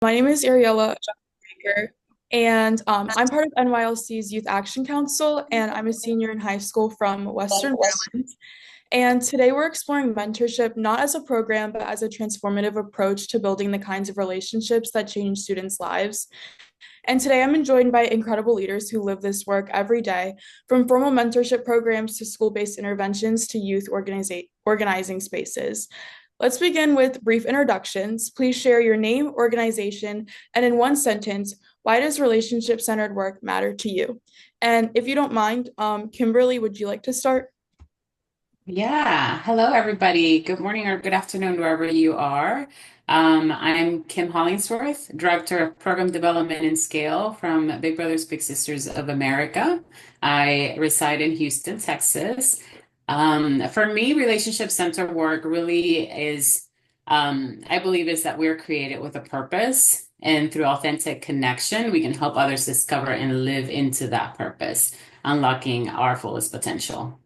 My name is Ariella Baker, and I'm part of NYLC's Youth Action Council, and I'm a senior in high school from Western Maryland. And today we're exploring mentorship not as a program, but as a transformative approach to building the kinds of relationships that change students' lives. And today I'm joined by incredible leaders who live this work every day, from formal mentorship programs to school-based interventions to youth organizing spaces. Let's begin with brief introductions. Please share your name, organization, and in one sentence, why does relationship-centered work matter to you? And if you don't mind, Kimberly, would you like to start? Yeah. Hello, everybody. Good morning or good afternoon, wherever you are. I'm Kim Hollingsworth, Director of Program Development and Scale from Big Brothers Big Sisters of America. I reside in Houston, Texas. For me, relationship center work really is, I believe, is that we're created with a purpose. And through authentic connection, we can help others discover and live into that purpose, unlocking our fullest potential.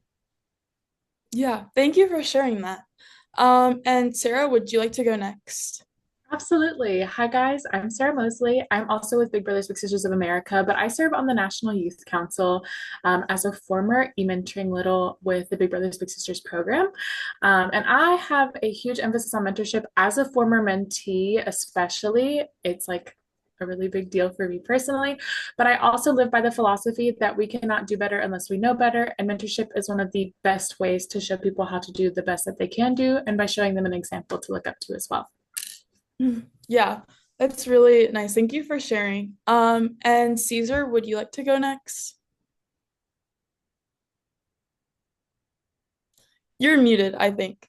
Yeah, thank you for sharing that. And Sarah, would you like to go next? Absolutely. Hi, guys. I'm Sarah Mosley. I'm also with Big Brothers Big Sisters of America, but I serve on the National Youth Council as a former e-mentoring little with the Big Brothers Big Sisters program. And I have a huge emphasis on mentorship as a former mentee, especially. It's like a really big deal for me personally. But I also live by the philosophy that we cannot do better unless we know better. And mentorship is one of the best ways to show people how to do the best that they can do, and by showing them an example to look up to as well. Yeah, that's really nice. Thank you for sharing. And Caesar, would you like to go next? You're muted, I think.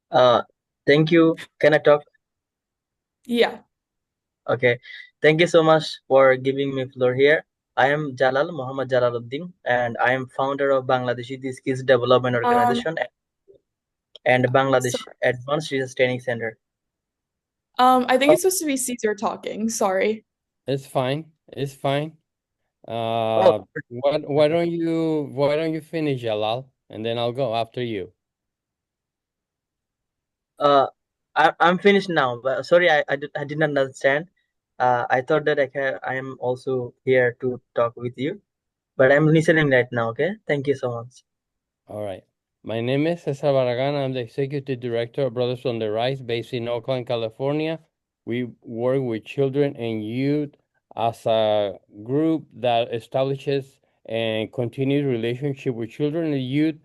Uh, Thank you. Can I talk? Yeah. Okay. Thank you so much for giving me floor here. I am Jalal Muhammad Jalaluddin, and I am founder of Bangladeshi This Kids Development Um, Organization and Bangladesh sorry. Advanced Research Training Center. I think Oh, it's supposed to be Caesar talking. Sorry. It's fine. It's fine. oh, Why don't you finish, Jalal, and then I'll go after you. uh, I'm finished now. But sorry, I didn't understand. I thought that I am also here to talk with you, but I'm listening right now. Okay. Thank you so much. All right. My name is Cesar Barragan. I'm the executive director of Brothers on the Rise, based in Oakland, California. We work with children and youth as a group that establishes and continues relationship with children and youth.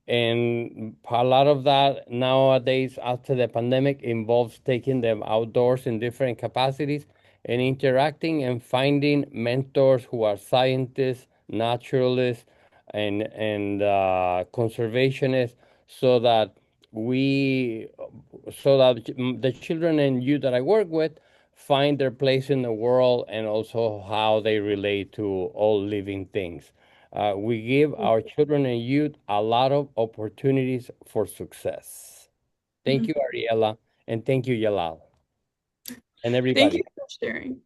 And a lot of that nowadays, after the pandemic, involves taking them outdoors in different capacities and interacting and finding mentors who are scientists, naturalists, and conservationists, so that we, so that the children and youth that I work with find their place in the world and also how they relate to all living things. We give our children and youth a lot of opportunities for success. Thank Mhm. you, Ariella, and thank you, Yalal, and Thank everybody. you for sharing.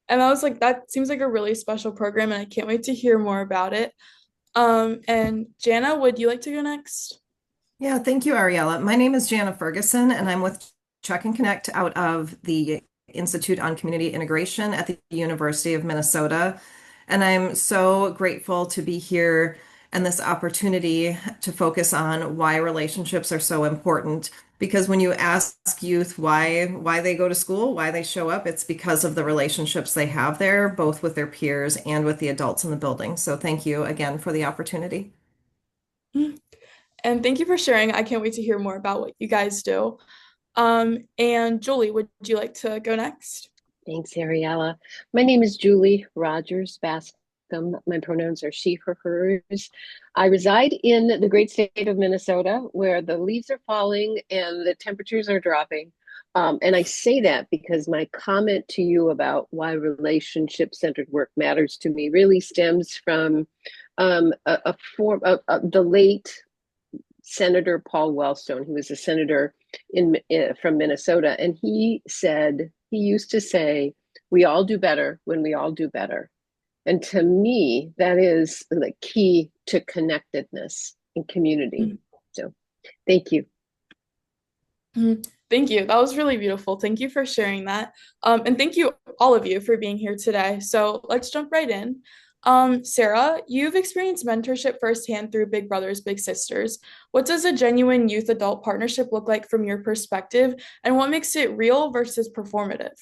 And I was like, that seems like a really special program, and I can't wait to hear more about it. And Jana, would you like to go next? Yeah, thank you, Ariella. My name is Jana Ferguson, and I'm with Check and Connect out of the Institute on Community Integration at the University of Minnesota. And I'm so grateful to be here and this opportunity to focus on why relationships are so important. Because when you ask youth why they go to school, why they show up, it's because of the relationships they have there, both with their peers and with the adults in the building. So thank you again for the opportunity. Mhm. And thank you for sharing. I can't wait to hear more about what you guys do. And Julie, would you like to go next? Thanks, Ariella. My name is Julie Rogers Bascom. My pronouns are she, her, hers. I reside in the great state of Minnesota, where the leaves are falling and the temperatures are dropping. And I say that because my comment to you about why relationship-centered work matters to me really stems from a form of the late Senator Paul Wellstone. He was a senator from Minnesota, and he used to say, "We all do better when we all do better." And to me, that is the key to connectedness and community. Mhm. So, thank you. Mhm. Thank you. That was really beautiful. Thank you for sharing that. And thank you, all of you, for being here today. So let's jump right in. Sarah, you've experienced mentorship firsthand through Big Brothers Big Sisters. What does a genuine youth adult partnership look like from your perspective, and what makes it real versus performative?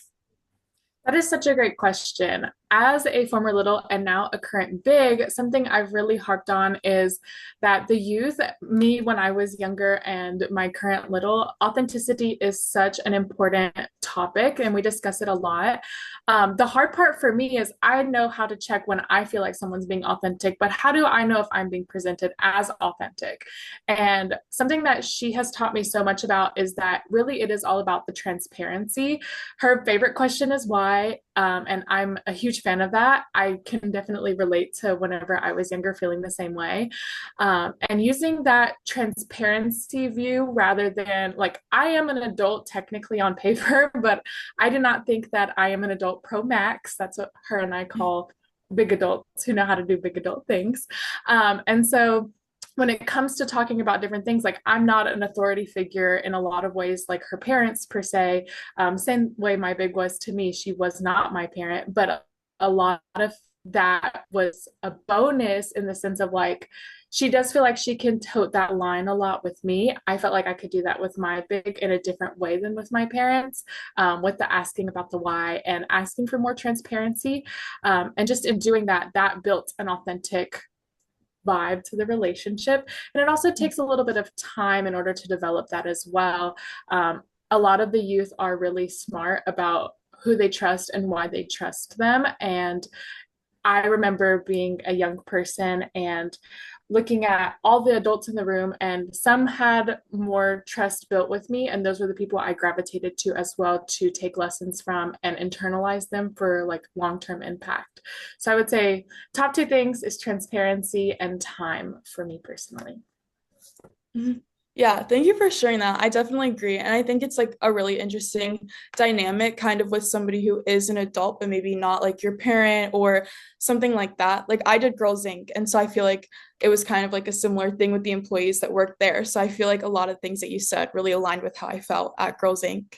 That is such a great question. As a former little and now a current big, something I've really harped on is that the youth, me when I was younger and my current little, authenticity is such an important topic and we discuss it a lot. The hard part for me is I know how to check when I feel like someone's being authentic, but how do I know if I'm being presented as authentic? And something that she has taught me so much about is that really it is all about the transparency. Her favorite question is why, and I'm a huge fan of that. I can definitely relate to whenever I was younger feeling the same way. And using that transparency view rather than like, I am an adult technically on paper, but I do not think that I am an adult pro max. That's what her and I call big adults who know how to do big adult things. And so when it comes to talking about different things, like I'm not an authority figure in a lot of ways, like her parents per se. Same way my big was to me, she was not my parent, but a lot of that was a bonus in the sense of like, she does feel like she can tote that line a lot with me. I felt like I could do that with my big in a different way than with my parents, with the asking about the why and asking for more transparency. And just in doing that, that built an authentic vibe to the relationship. And it also takes a little bit of time in order to develop that as well. A lot of the youth are really smart about who they trust and why they trust them. And I remember being a young person and looking at all the adults in the room, and some had more trust built with me. And those were the people I gravitated to as well to take lessons from and internalize them for like long term impact. So I would say top two things is transparency and time for me personally. Mhm. Yeah, thank you for sharing that. I definitely agree. And I think it's like a really interesting dynamic kind of with somebody who is an adult, but maybe not like your parent or something like that. Like I did Girls Inc. And so I feel like it was kind of like a similar thing with the employees that worked there. So I feel like a lot of things that you said really aligned with how I felt at Girls Inc.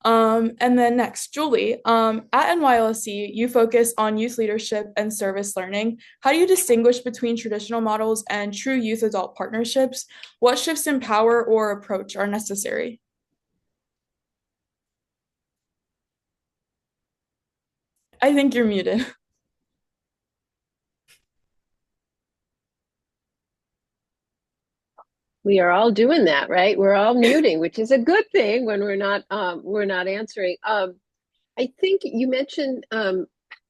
And then next, Julie, at NYLSC, you focus on youth leadership and service learning. How do you distinguish between traditional models and true youth adult partnerships? What shifts in power or approach are necessary? I think you're muted. We are all doing that, right? We're all muting, which is a good thing when we're not answering. I think you mentioned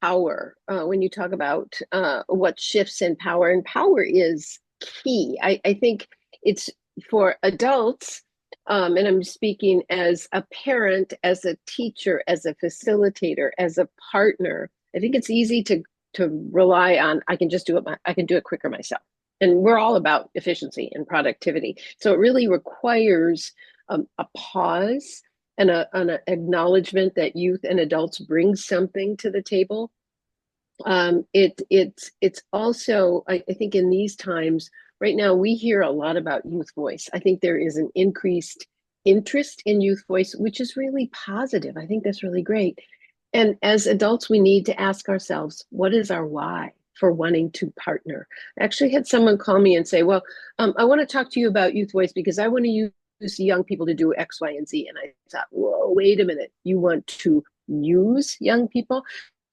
power when you talk about what shifts in power, and power is key. I think it's for adults, and I'm speaking as a parent, as a teacher, as a facilitator, as a partner. I think it's easy to rely on. I can just do it. I can do it quicker myself. And we're all about efficiency and productivity. So it really requires a pause and an acknowledgement that youth and adults bring something to the table. It's also, I think in these times right now, we hear a lot about youth voice. I think there is an increased interest in youth voice, which is really positive. I think that's really great. And as adults, we need to ask ourselves, what is our why for wanting to partner? I actually had someone call me and say, well, I want to talk to you about youth voice because I want to use young people to do X, Y, and Z. And I thought, whoa, wait a minute. You want to use young people?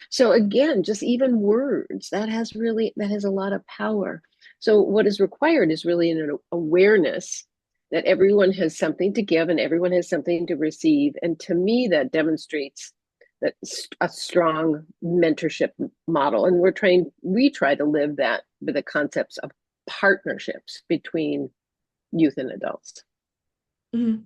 So again, just even words, that has a lot of power. So what is required is really an awareness that everyone has something to give and everyone has something to receive. And to me, that demonstrates that a strong mentorship model. And we try to live that with the concepts of partnerships between youth and adults. Mhm.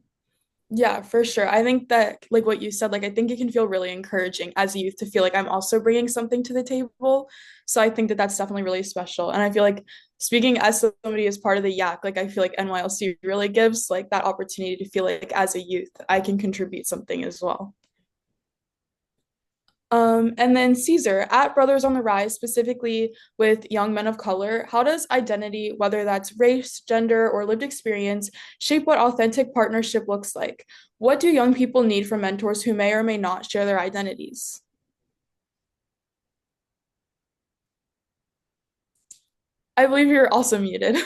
Yeah, for sure. I think that, like what you said, like I think it can feel really encouraging as a youth to feel like I'm also bringing something to the table. So I think that that's definitely really special. And I feel like speaking as somebody as part of the YAC, like I feel like NYLC really gives like that opportunity to feel like as a youth, I can contribute something as well. And then Caesar, at Brothers on the Rise, specifically with young men of color, how does identity, whether that's race, gender, or lived experience, shape what authentic partnership looks like? What do young people need from mentors who may or may not share their identities? I believe you're also muted.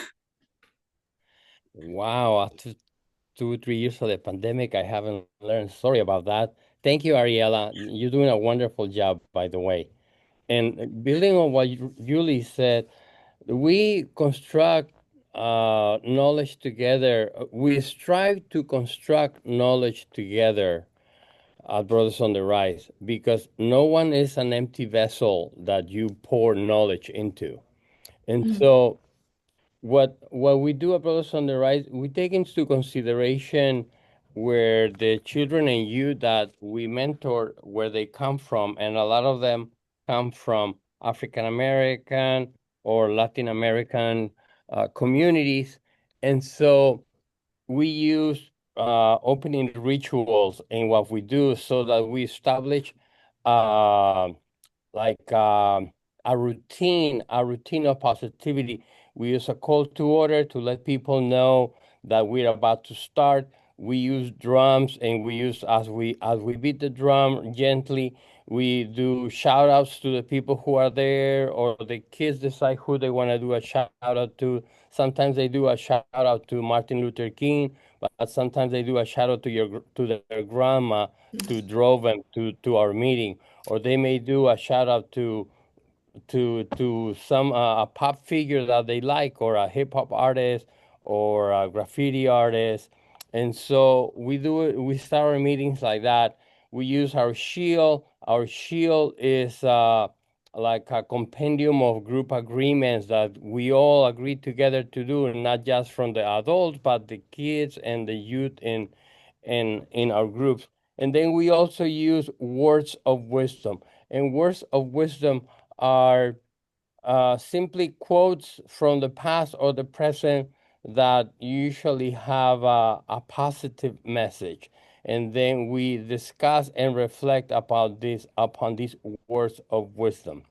Wow, after 2, 3 years of the pandemic, I haven't learned. Sorry about that. Thank you, Ariela. You're doing a wonderful job, by the way. And building on what Julie said, we construct knowledge together. We strive to construct knowledge together at Brothers on the Rise because no one is an empty vessel that you pour knowledge into. And Mhm. so what we do at Brothers on the Rise, we take into consideration where the children and youth that we mentor, where they come from, and a lot of them come from African American or Latin American communities, and so we use opening rituals in what we do so that we establish uh, like a routine of positivity. We use a call to order to let people know that we're about to start. We use drums and we use as we beat the drum gently, we do shout outs to the people who are there, or the kids decide who they want to do a shout out to. Sometimes they do a shout out to Martin Luther King, but sometimes they do a shout out to their grandma to drove them to our meeting, or they may do a shout out to some a pop figure that they like, or a hip hop artist, or a graffiti artist. And so we do it. We start our meetings like that. We use our shield. Our shield is like a compendium of group agreements that we all agree together to do, and not just from the adults, but the kids and the youth in our groups. And then we also use words of wisdom. And words of wisdom are simply quotes from the past or the present that usually have a positive message. And then we discuss and reflect upon these words of wisdom.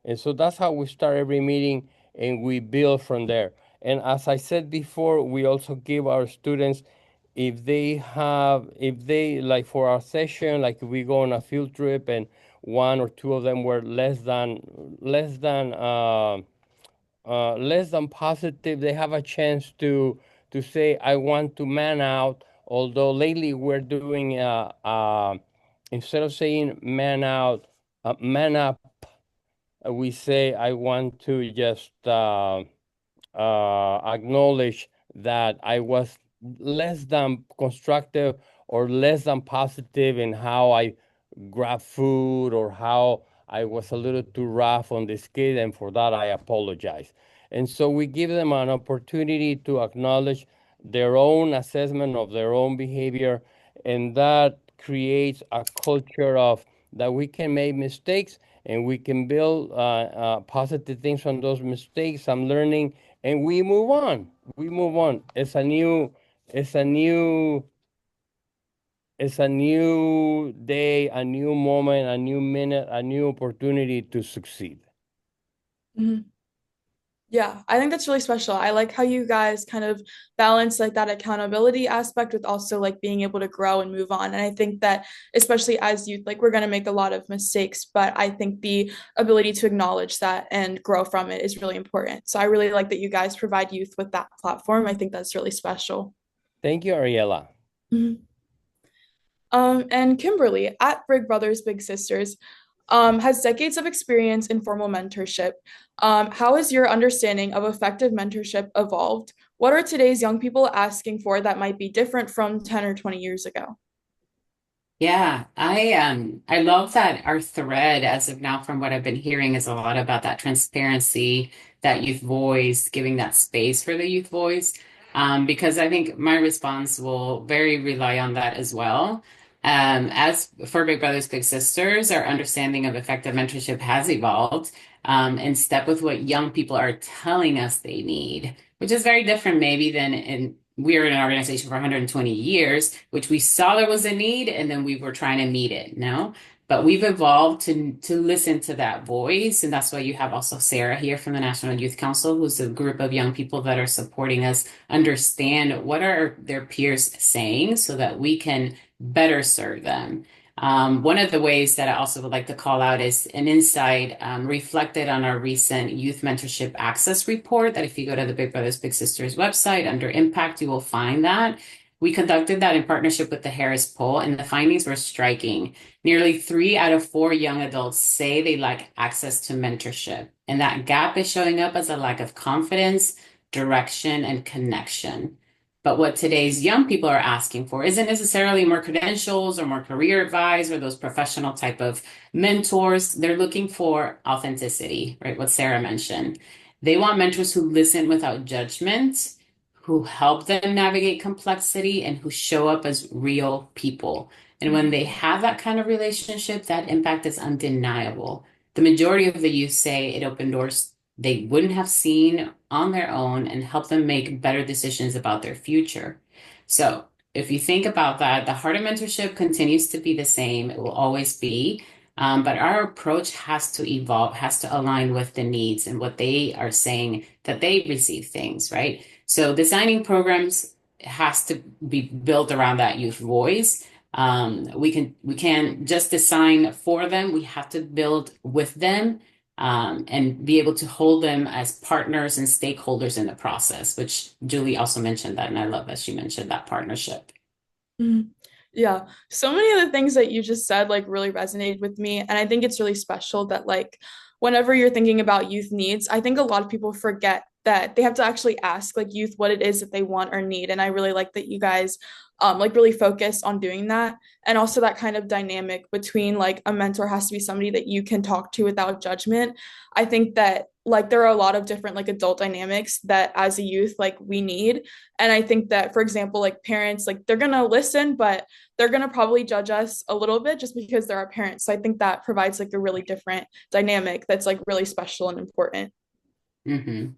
And so that's how we start every meeting, and we build from there. And as I said before, we also give our students, if they like for our session, like if we go on a field trip and one or two of them were less than positive, they have a chance to say, I want to man out. Although lately we're doing instead of saying man out, man up, we say, I want to just acknowledge that I was less than constructive or less than positive in how I grab food, or how I was a little too rough on this kid, and for that I apologize. And so we give them an opportunity to acknowledge their own assessment of their own behavior, and that creates a culture of that we can make mistakes and we can build positive things from those mistakes. I'm learning, and we move on. We move on. It's a new, it's a new day, a new moment, a new minute, a new opportunity to succeed. Mhm. Yeah, I think that's really special. I like how you guys kind of balance like that accountability aspect with also like being able to grow and move on. And I think that especially as youth, like we're going to make a lot of mistakes, but I think the ability to acknowledge that and grow from it is really important. So I really like that you guys provide youth with that platform. I think that's really special. Thank you, Ariella. Mhm. And Kimberly at Big Brothers Big Sisters has decades of experience in formal mentorship. How has your understanding of effective mentorship evolved? What are today's young people asking for that might be different from 10 or 20 years ago? Yeah, I love that our thread as of now from what I've been hearing is a lot about that transparency, that youth voice, giving that space for the youth voice. Because I think my response will very rely on that as well. As for Big Brothers Big Sisters, our understanding of effective mentorship has evolved in step with what young people are telling us they need, which is very different maybe than in we were in an organization for 120 years, which we saw there was a need and then we were trying to meet it, no? But we've evolved to listen to that voice. And that's why you have also Sarah here from the National Youth Council, who's a group of young people that are supporting us understand what are their peers saying so that we can better serve them. One of the ways that I also would like to call out is an insight reflected on our recent Youth Mentorship Access Report that if you go to the Big Brothers Big Sisters website under Impact, you will find that. We conducted that in partnership with the Harris Poll, and the findings were striking. Nearly 3 out of 4 young adults say they lack access to mentorship, and that gap is showing up as a lack of confidence, direction, and connection. But what today's young people are asking for isn't necessarily more credentials or more career advice or those professional type of mentors. They're looking for authenticity, right? What Sarah mentioned. They want mentors who listen without judgment, who help them navigate complexity, and who show up as real people. And when they have that kind of relationship, that impact is undeniable. The majority of the youth say it opened doors they wouldn't have seen on their own and help them make better decisions about their future. So if you think about that, the heart of mentorship continues to be the same. It will always be. But our approach has to evolve, has to align with the needs and what they are saying that they receive things, right? So designing programs has to be built around that youth voice. We can't just design for them. We have to build with them and be able to hold them as partners and stakeholders in the process, which Julie also mentioned that, and I love that she mentioned that partnership. Mhm. Yeah, so many of the things that you just said like really resonated with me, and I think it's really special that like whenever you're thinking about youth needs, I think a lot of people forget that they have to actually ask like youth what it is that they want or need, and I really like that you guys like really focus on doing that, and also that kind of dynamic between like a mentor has to be somebody that you can talk to without judgment. I think that like there are a lot of different like adult dynamics that as a youth like we need, and I think that, for example, like parents, like they're going to listen, but they're going to probably judge us a little bit just because they're our parents. So I think that provides like a really different dynamic that's like really special and important. Mm-hmm.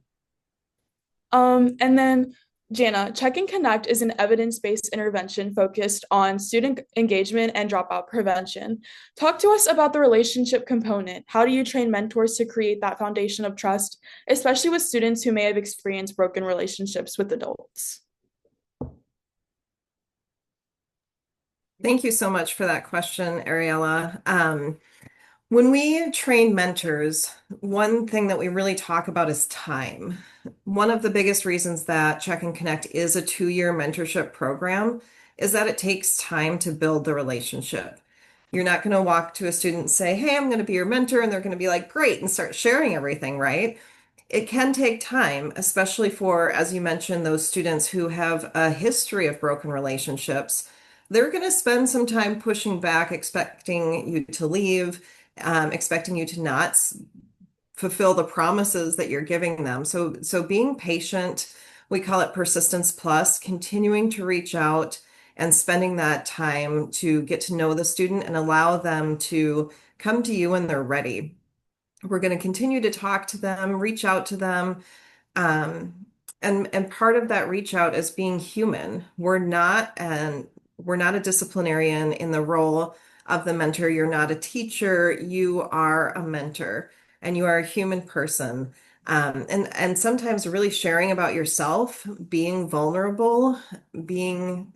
And then Jana, Check and Connect is an evidence-based intervention focused on student engagement and dropout prevention. Talk to us about the relationship component. How do you train mentors to create that foundation of trust, especially with students who may have experienced broken relationships with adults? Thank you so much for that question, Ariella. When we train mentors, one thing that we really talk about is time. One of the biggest reasons that Check and Connect is a 2-year mentorship program is that it takes time to build the relationship. You're not going to walk to a student and say, "Hey, I'm going to be your mentor," and they're going to be like, "Great," and start sharing everything, right? It can take time, especially for, as you mentioned, those students who have a history of broken relationships. They're going to spend some time pushing back, expecting you to leave, expecting you to not fulfill the promises that you're giving them. So being patient, we call it persistence plus, continuing to reach out and spending that time to get to know the student and allow them to come to you when they're ready. We're going to continue to talk to them, reach out to them. Um, and part of that reach out is being human. We're not a disciplinarian in the role of the mentor. You're not a teacher. You are a mentor and you are a human person. And sometimes really sharing about yourself, being vulnerable, being,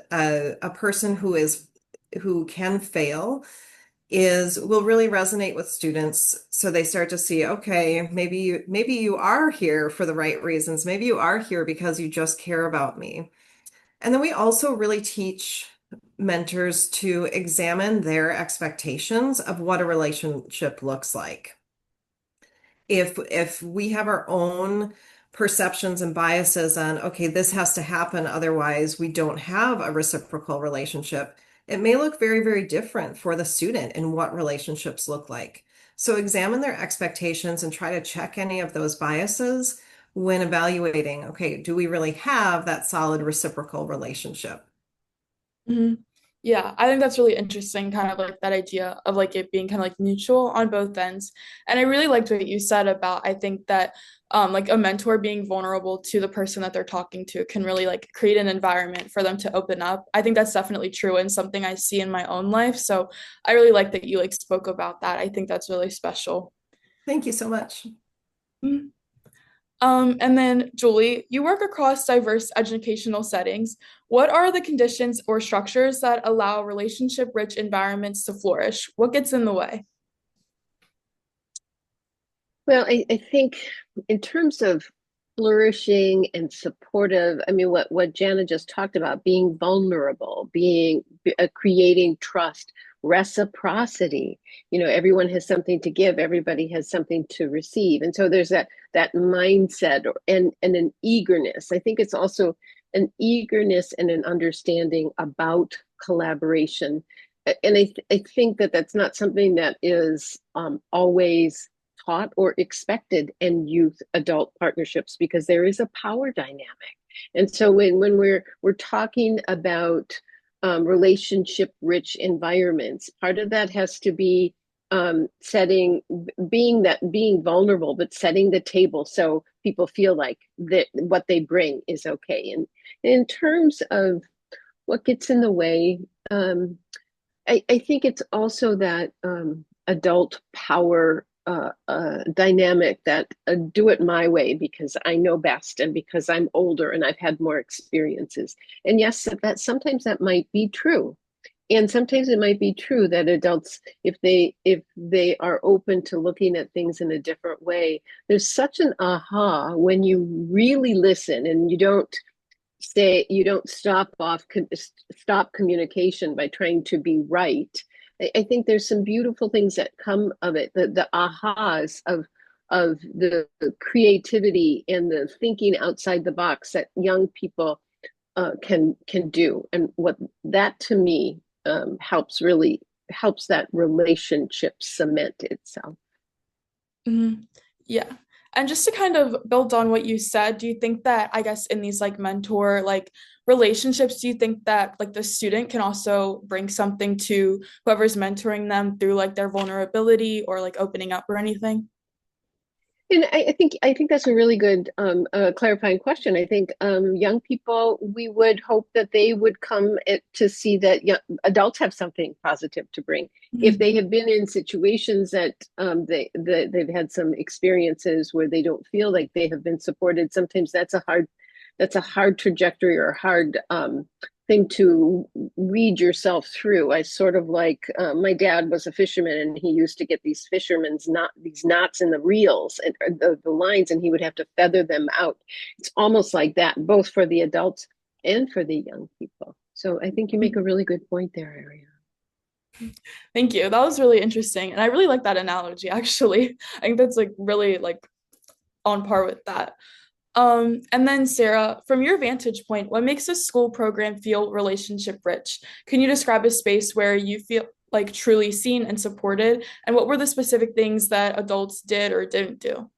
a person who can fail is will really resonate with students, so they start to see, okay, maybe you are here for the right reasons, maybe you are here because you just care about me. And then we also really teach mentors to examine their expectations of what a relationship looks like. If we have our own perceptions and biases on, okay, this has to happen, otherwise we don't have a reciprocal relationship, it may look very, very different for the student in what relationships look like. So examine their expectations and try to check any of those biases when evaluating, okay, do we really have that solid reciprocal relationship? Mhm. Yeah, I think that's really interesting, kind of like that idea of like it being kind of like mutual on both ends. And I really liked what you said about I think that like a mentor being vulnerable to the person that they're talking to can really like create an environment for them to open up. I think that's definitely true and something I see in my own life. So I really like that you like spoke about that. I think that's really special. Thank you so much. Mhm. And then, Julie, you work across diverse educational settings. What are the conditions or structures that allow relationship-rich environments to flourish? What gets in the way? Well, I think in terms of flourishing and supportive, I mean, what Jana just talked about, being vulnerable, creating trust, reciprocity. You know, everyone has something to give, everybody has something to receive, and so there's that mindset and an eagerness. I think it's also an eagerness and an understanding about collaboration, and I think that that's not something that is always taught or expected in youth adult partnerships because there is a power dynamic. And so when we're talking about relationship rich environments, part of that has to be setting being vulnerable, but setting the table so people feel like that what they bring is okay. And in terms of what gets in the way, I think it's also that adult power dynamic that do it my way because I know best and because I'm older and I've had more experiences. And yes, that sometimes that might be true. And sometimes it might be true that adults, if they are open to looking at things in a different way, there's such an aha when you really listen and you don't stop communication by trying to be right. I think there's some beautiful things that come of it, the ahas of the creativity and the thinking outside the box that young people can do, and what that to me helps that relationship cement itself. Mhm. Yeah. And just to kind of build on what you said, do you think that, I guess, in these like mentor like relationships, do you think that like the student can also bring something to whoever's mentoring them through like their vulnerability or like opening up or anything? And I think that's a really good clarifying question. I think young people, we would hope that they would to see that young, adults have something positive to bring. If Mhm. they have been in situations that they've had some experiences where they don't feel like they have been supported, sometimes that's a hard trajectory or a hard thing to weed yourself through. I sort of like my dad was a fisherman, and he used to get these knots in the reels and the lines, and he would have to feather them out. It's almost like that, both for the adults and for the young people. So I think you make a really good point there, Ariana. Thank you. That was really interesting. And I really like that analogy, actually. I think that's like really like on par with that. And then Sarah, from your vantage point, what makes a school program feel relationship rich? Can you describe a space where you feel like truly seen and supported? And what were the specific things that adults did or didn't do?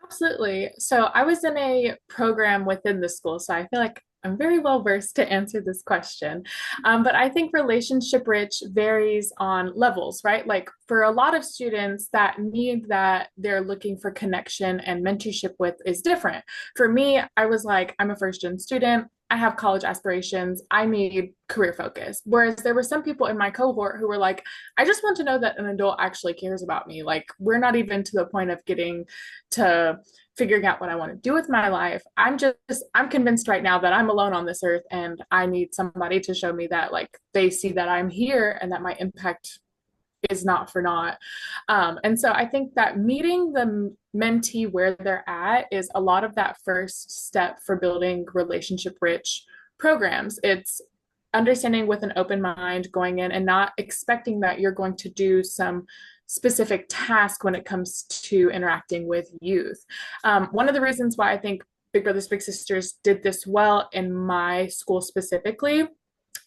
Absolutely. So I was in a program within the school, so I feel like I'm very well versed to answer this question. But I think relationship rich varies on levels, right? Like for a lot of students, that need that they're looking for connection and mentorship with is different. For me, I was like, I'm a first gen student. I have college aspirations. I need career focus. Whereas there were some people in my cohort who were like, I just want to know that an adult actually cares about me. Like, we're not even to the point of getting to figuring out what I want to do with my life. I'm convinced right now that I'm alone on this earth and I need somebody to show me that like they see that I'm here and that my impact is not for naught. And so I think that meeting the mentee where they're at is a lot of that first step for building relationship rich programs. It's understanding with an open mind going in and not expecting that you're going to do some specific task when it comes to interacting with youth. One of the reasons why I think Big Brothers Big Sisters did this well in my school specifically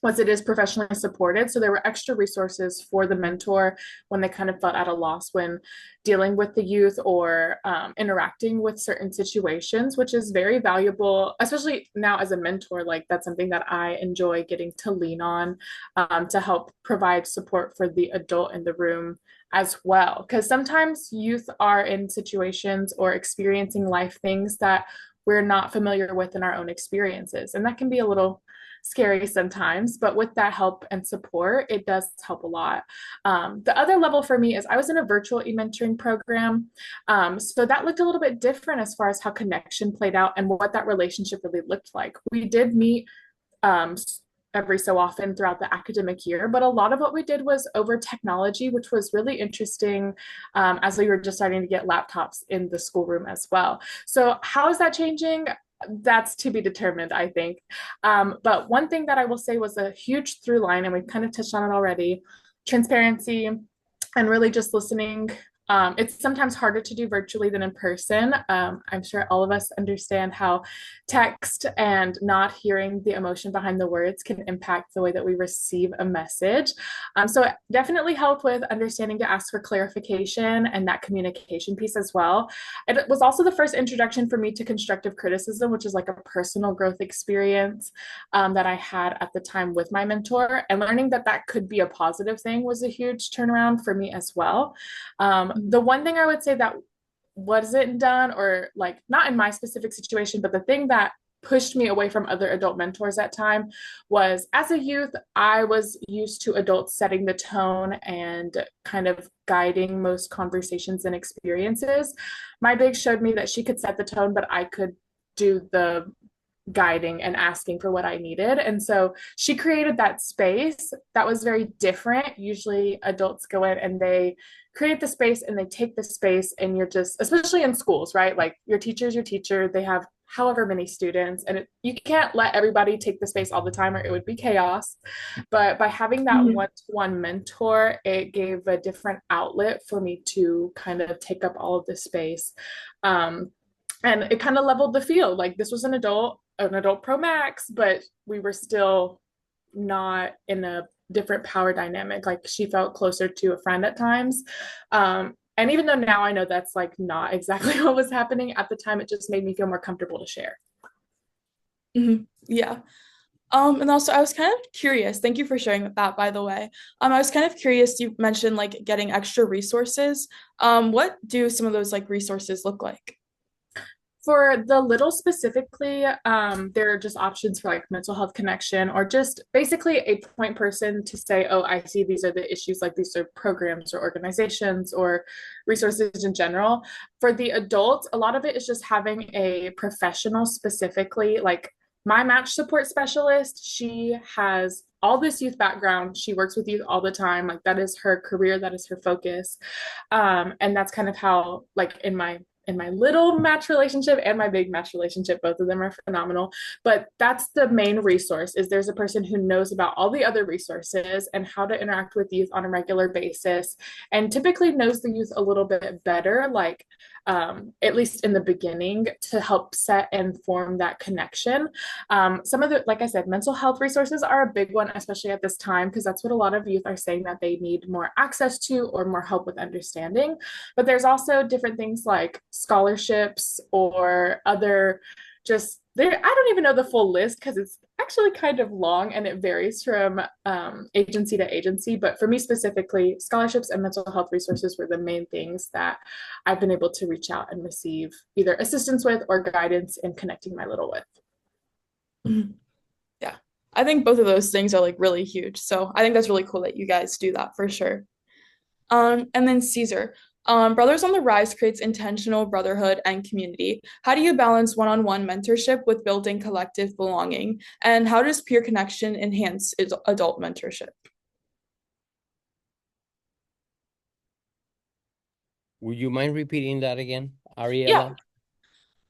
was it is professionally supported. So there were extra resources for the mentor when they kind of felt at a loss when dealing with the youth or interacting with certain situations, which is very valuable, especially now as a mentor. Like that's something that I enjoy getting to lean on to help provide support for the adult in the room as well. Because sometimes youth are in situations or experiencing life things that we're not familiar with in our own experiences. And that can be a little scary sometimes, but with that help and support, it does help a lot. The other level for me is I was in a virtual e-mentoring program. So that looked a little bit different as far as how connection played out and what that relationship really looked like. We did meet um, every so often throughout the academic year, but a lot of what we did was over technology, which was really interesting as we were just starting to get laptops in the schoolroom as well. So how is that changing? That's to be determined, I think. But one thing that I will say was a huge through line, and we've kind of touched on it already, transparency and really just listening. It's sometimes harder to do virtually than in person. I'm sure all of us understand how text and not hearing the emotion behind the words can impact the way that we receive a message. So it definitely helped with understanding to ask for clarification and that communication piece as well. It was also the first introduction for me to constructive criticism, which is like a personal growth experience that I had at the time with my mentor. And learning that that could be a positive thing was a huge turnaround for me as well. The one thing I would say that wasn't done, or like not in my specific situation, but the thing that pushed me away from other adult mentors at time was as a youth, I was used to adults setting the tone and kind of guiding most conversations and experiences. My big showed me that she could set the tone, but I could do the guiding and asking for what I needed. And so she created that space that was very different. Usually adults go in and they create the space and they take the space, and you're just, especially in schools, right? Like your teacher's your teacher, they have however many students, and you can't let everybody take the space all the time or it would be chaos. But by having that one-to-one mentor, it gave a different outlet for me to kind of take up all of the space. And it kind of leveled the field. Like this was an adult pro max, but we were still not in a different power dynamic. Like she felt closer to a friend at times. And even though now I know that's like not exactly what was happening at the time, it just made me feel more comfortable to share. Yeah. And also I was kind of curious, thank you for sharing that, by the way. I was kind of curious, you mentioned like getting extra resources. What do some of those like resources look like? For the little specifically, there are just options for like mental health connection, or just basically a point person to say, oh, I see these are the issues, like these are programs or organizations or resources in general. For the adults, a lot of it is just having a professional specifically, like my match support specialist. She has all this youth background. She works with youth all the time. Like that is her career, that is her focus. And that's kind of how, like in my little match relationship and my big match relationship, both of them are phenomenal. But that's the main resource, is there's a person who knows about all the other resources and how to interact with youth on a regular basis, and typically knows the youth a little bit better, like at least in the beginning, to help set and form that connection. Some of the, like I said, mental health resources are a big one, especially at this time, because that's what a lot of youth are saying that they need more access to or more help with understanding. But there's also different things like scholarships or other just there. I don't even know the full list because it's actually kind of long and it varies from agency to agency. But for me specifically, scholarships and mental health resources were the main things that I've been able to reach out and receive either assistance with or guidance in connecting my little with. Yeah, I think both of those things are like really huge. So I think that's really cool that you guys do that for sure. And then Caesar, Brothers on the Rise creates intentional brotherhood and community. How do you balance one-on-one mentorship with building collective belonging? And how does peer connection enhance adult mentorship? Would you mind repeating that again, Ariella?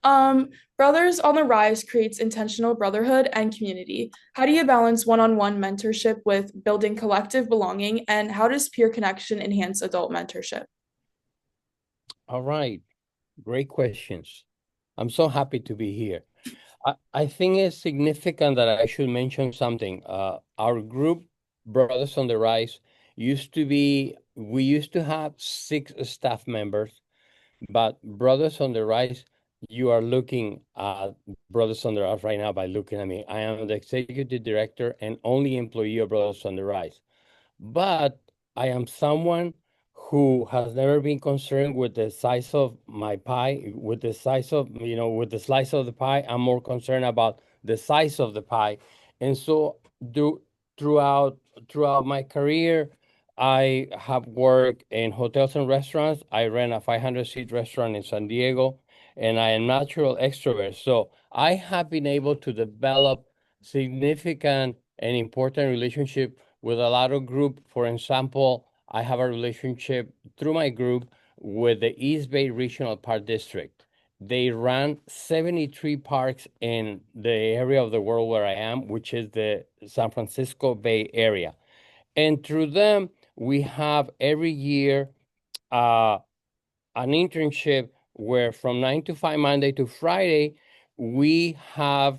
Yeah. Brothers on the Rise creates intentional brotherhood and community. How do you balance one-on-one mentorship with building collective belonging? And how does peer connection enhance adult mentorship? All right. Great questions. I'm so happy to be here. I think it's significant that I should mention something. Our group, Brothers on the Rise, we used to have 6 staff members, but Brothers on the Rise, you are looking at Brothers on the Rise right now by looking at me. I am the executive director and only employee of Brothers on the Rise. But I am someone who has never been concerned with the size of my pie, with the size of, with the slice of the pie. I'm more concerned about the size of the pie. And so do, throughout throughout my career, I have worked in hotels and restaurants. I ran a 500-seat restaurant in San Diego, and I am natural extrovert. So I have been able to develop significant and important relationship with a lot of group. For example, I have a relationship through my group with the East Bay Regional Park District. They run 73 parks in the area of the world where I am, which is the San Francisco Bay Area. And through them, we have every year uh, an internship where from 9 to 5, Monday to Friday, we have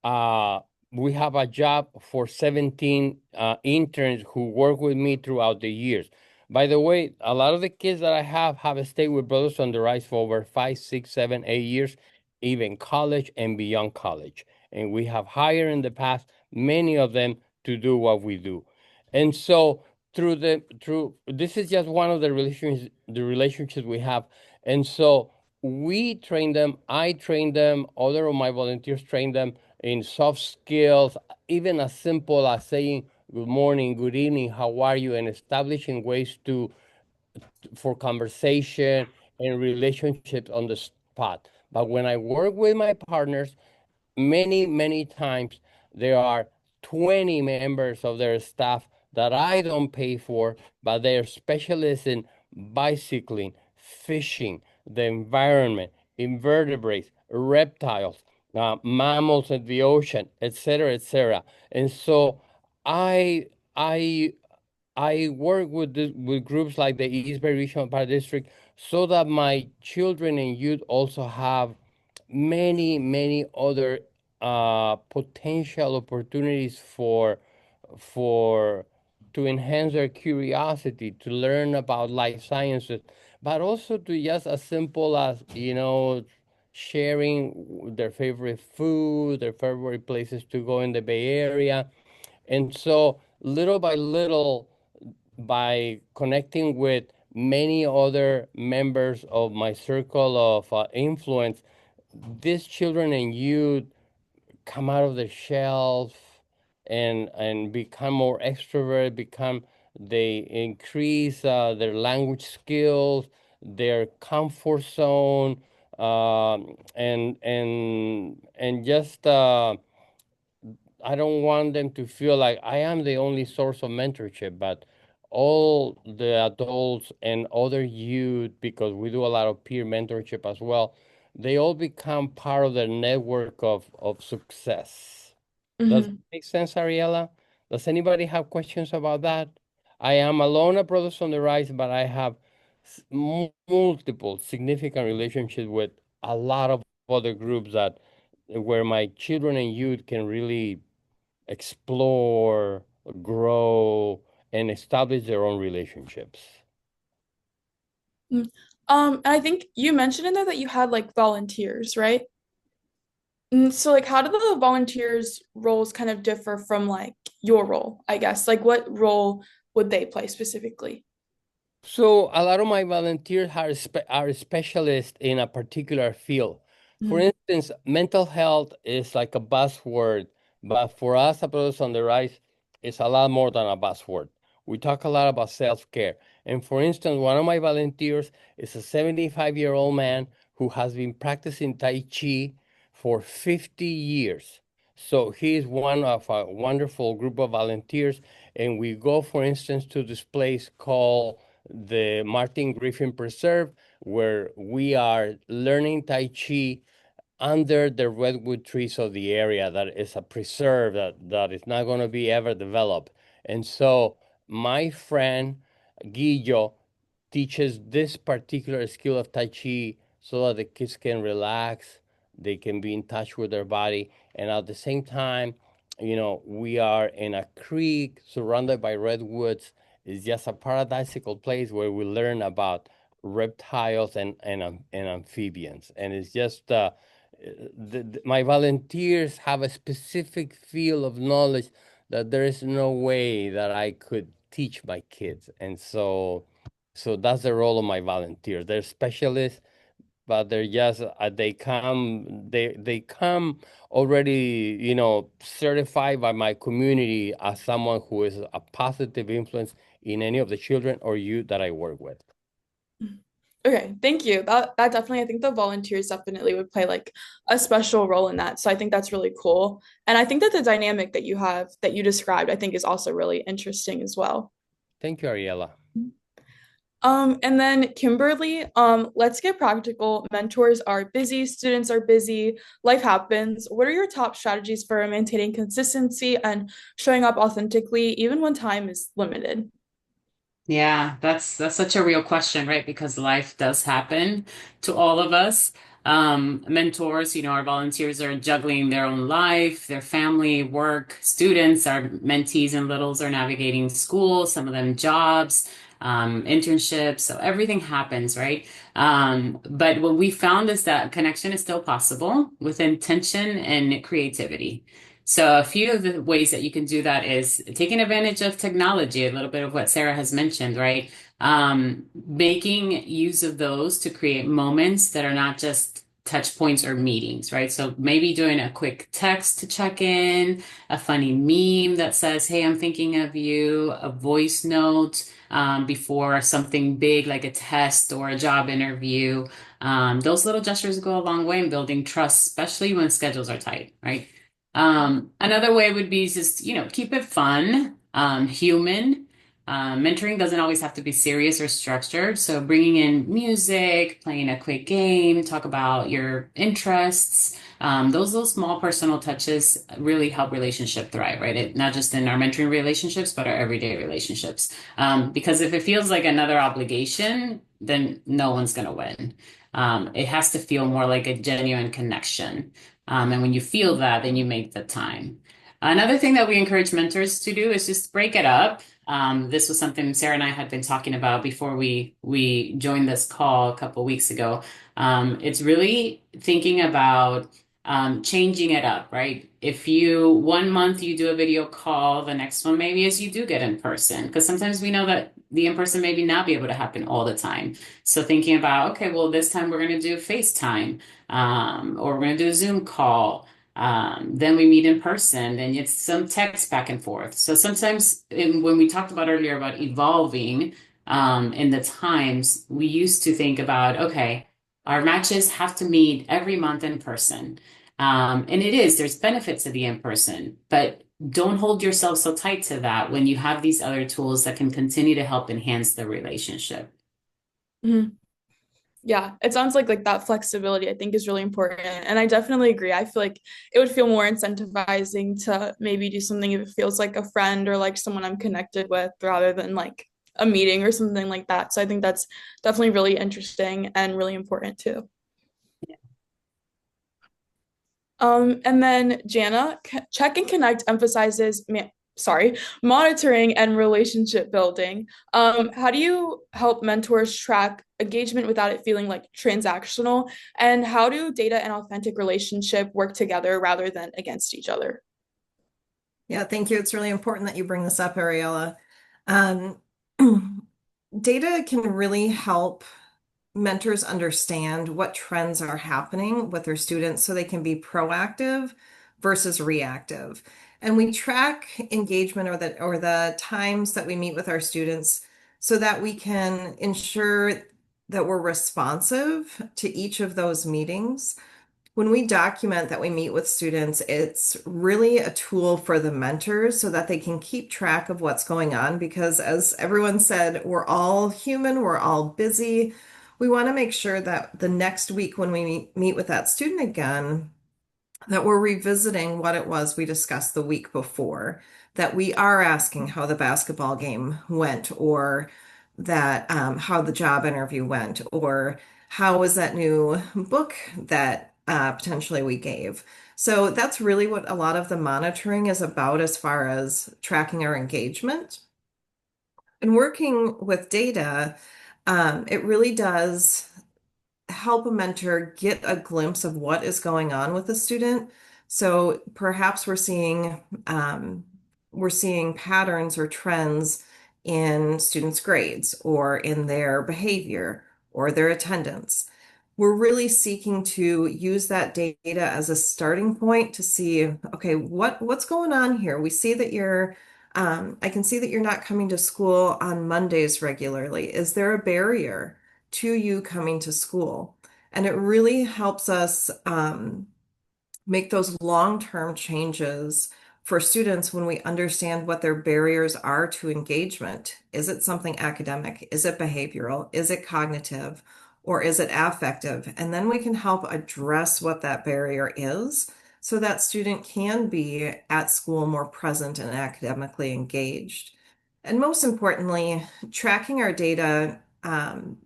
uh, we have a job for 17 interns who work with me throughout the years. By the way, a lot of the kids that I have stayed with Brothers on the Rise for over 5, 6, 7, 8 years, even college and beyond college. And we have hired in the past many of them to do what we do. And so through this is just one of the relationships we have. And so we train them, I train them, other of my volunteers train them in soft skills, even as simple as saying good morning, good evening, how are you, and establishing ways to for conversation and relationships on the spot. But when I work with my partners, many times there are 20 members of their staff that I don't pay for, but they're specialists in bicycling, fishing, the environment, invertebrates, reptiles, mammals in the ocean, etc., etc. And so I I I work with groups like the East Bay Regional Park District so that my children and youth also have many other potential opportunities for to enhance their curiosity, to learn about life sciences, but also to just as simple as, sharing their favorite food, their favorite places to go in the Bay Area. And so little by little, by connecting with many other members of my circle of influence, these children and youth come out of their shells and become more extrovert, they increase their language skills, their comfort zone, and just I don't want them to feel like I am the only source of mentorship, but all the adults and other youth, because we do a lot of peer mentorship as well, they all become part of the network of success. Does that Hmm. make sense, Ariella? Does anybody have questions about that? I am alone at Brothers on the Rise, but I have multiple significant relationships with a lot of other groups that where my children and youth can really explore, grow, and establish their own relationships. Mm. And I think you mentioned in there that you had like volunteers, right? So like how do the volunteers roles kind of differ from like your role, I guess? Like what role would they play specifically? So a lot of my volunteers are specialists in a particular field. For Mhm. instance, mental health is like a buzzword, but for us at Brothers on the Rise, it's a lot more than a buzzword. We talk a lot about self-care. And for instance, one of my volunteers is a 75-year-old man who has been practicing Tai Chi for 50 years. So he is one of a wonderful group of volunteers. And we go, for instance, to this place called the Martin Griffin Preserve, where we are learning Tai Chi under the redwood trees of the area that is a preserve that is not going to be ever developed. And so my friend Guillo teaches this particular skill of Tai Chi so that the kids can relax, they can be in touch with their body. And at the same time, we are in a creek surrounded by redwoods. It's just a paradisical place where we learn about reptiles and amphibians. And it's just my volunteers have a specific field of knowledge that there is no way that I could teach my kids. And so that's the role of my volunteers. They're specialists, but they're just they come already, certified by my community as someone who is a positive influence in any of the children or youth that I work with. Okay, thank you. That definitely, I think the volunteers definitely would play like a special role in that. So I think that's really cool. And I think that the dynamic that you have that you described, I think is also really interesting as well. Thank you, Ariella. And then Kimberly, let's get practical. Mentors are busy, students are busy, life happens. What are your top strategies for maintaining consistency and showing up authentically, even when time is limited? Yeah, that's such a real question, right? Because life does happen to all of us. Mentors, our volunteers are juggling their own life, their family, work. Students, our mentees and littles are navigating school, some of them jobs, internships. So everything happens, right? But what we found is that connection is still possible with intention and creativity. So a few of the ways that you can do that is taking advantage of technology, a little bit of what Sarah has mentioned, right? Making use of those to create moments that are not just touch points or meetings, right? So maybe doing a quick text to check in, a funny meme that says, "Hey, I'm thinking of you," a voice note before something big like a test or a job interview. Those little gestures go a long way in building trust, especially when schedules are tight, right? Another way would be just, keep it fun, human. Mentoring doesn't always have to be serious or structured. So bringing in music, playing a quick game, talk about your interests. Those little small personal touches really help relationship thrive, right? Not just in our mentoring relationships, but our everyday relationships. Because if it feels like another obligation, then no one's going to win. It has to feel more like a genuine connection. And when you feel that, then you make the time. Another thing that we encourage mentors to do is just break it up. This was something Sarah and I had been talking about before we joined this call a couple weeks ago. It's really thinking about changing it up, right? If you 1 month you do a video call, the next one maybe is you do get in person, because sometimes we know that the in person maybe not be able to happen all the time. So thinking about, okay, well, this time we're going to do FaceTime, or we're going to do a Zoom call. Then we meet in person, and it's some text back and forth. So sometimes when we talked about earlier about evolving in the times, we used to think about, okay, our matches have to meet every month in person. And there's benefits to the in person, but don't hold yourself so tight to that when you have these other tools that can continue to help enhance the relationship. Mhm. Yeah, it sounds like that flexibility I think is really important. And I definitely agree. I feel like it would feel more incentivizing to maybe do something if it feels like a friend or like someone I'm connected with rather than like a meeting or something like that. So I think that's definitely really interesting and really important too. And then Jana, check and connect emphasizes monitoring and relationship building. How do you help mentors track engagement without it feeling like transactional? And how do data and authentic relationship work together rather than against each other? Yeah, thank you. It's really important that you bring this up, Ariella. Um, Data can really help mentors understand what trends are happening with their students so they can be proactive versus reactive. And we track engagement or the times that we meet with our students so that we can ensure that we're responsive to each of those meetings. When we document that we meet with students, it's really a tool for the mentors so that they can keep track of what's going on because, as everyone said, we're all human, we're all busy. We want to make sure that the next week when we meet with that student again, that we're revisiting what it was we discussed the week before, that we are asking how the basketball game went, or that how the job interview went, or how was that new book that potentially we gave. So that's really what a lot of the monitoring is about as far as tracking our engagement. And working with data, it really does help a mentor get a glimpse of what is going on with a student. So perhaps we're seeing patterns or trends in students' grades or in their behavior or their attendance. We're really seeking to use that data as a starting point to see, okay, what's going on here? We see that I can see that you're not coming to school on Mondays regularly. Is there a barrier to you coming to school? And it really helps us make those long-term changes for students when we understand what their barriers are to engagement. Is it something academic? Is it behavioral? Is it cognitive? Or is it affective? And then we can help address what that barrier is so that student can be at school more present and academically engaged. And most importantly, tracking our data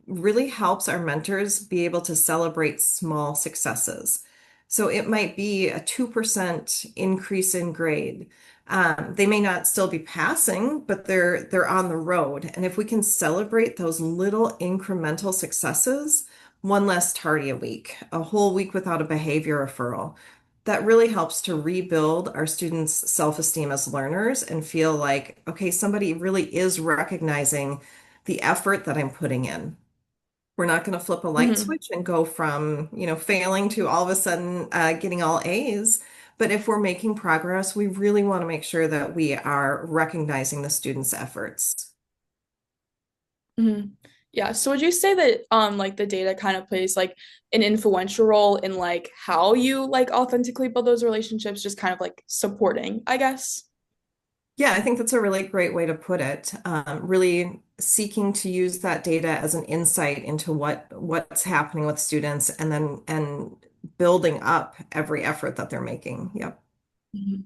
really helps our mentors be able to celebrate small successes. So it might be a 2% increase in grade. They may not still be passing, but they're on the road. And if we can celebrate those little incremental successes, one less tardy a week, a whole week without a behavior referral, that really helps to rebuild our students' self-esteem as learners and feel like, okay, somebody really is recognizing the effort that I'm putting in. We're not going to flip a light Mhm. switch and go from, failing to all of a sudden getting all A's. But if we're making progress, we really want to make sure that we are recognizing the students' efforts. Mhm. Yeah, so would you say that like the data kind of plays like an influential role in like how you like authentically build those relationships, just kind of like supporting, I guess? Yeah, I think that's a really great way to put it. Really seeking to use that data as an insight into what's happening with students and building up every effort that they're making. Yep. Mhm.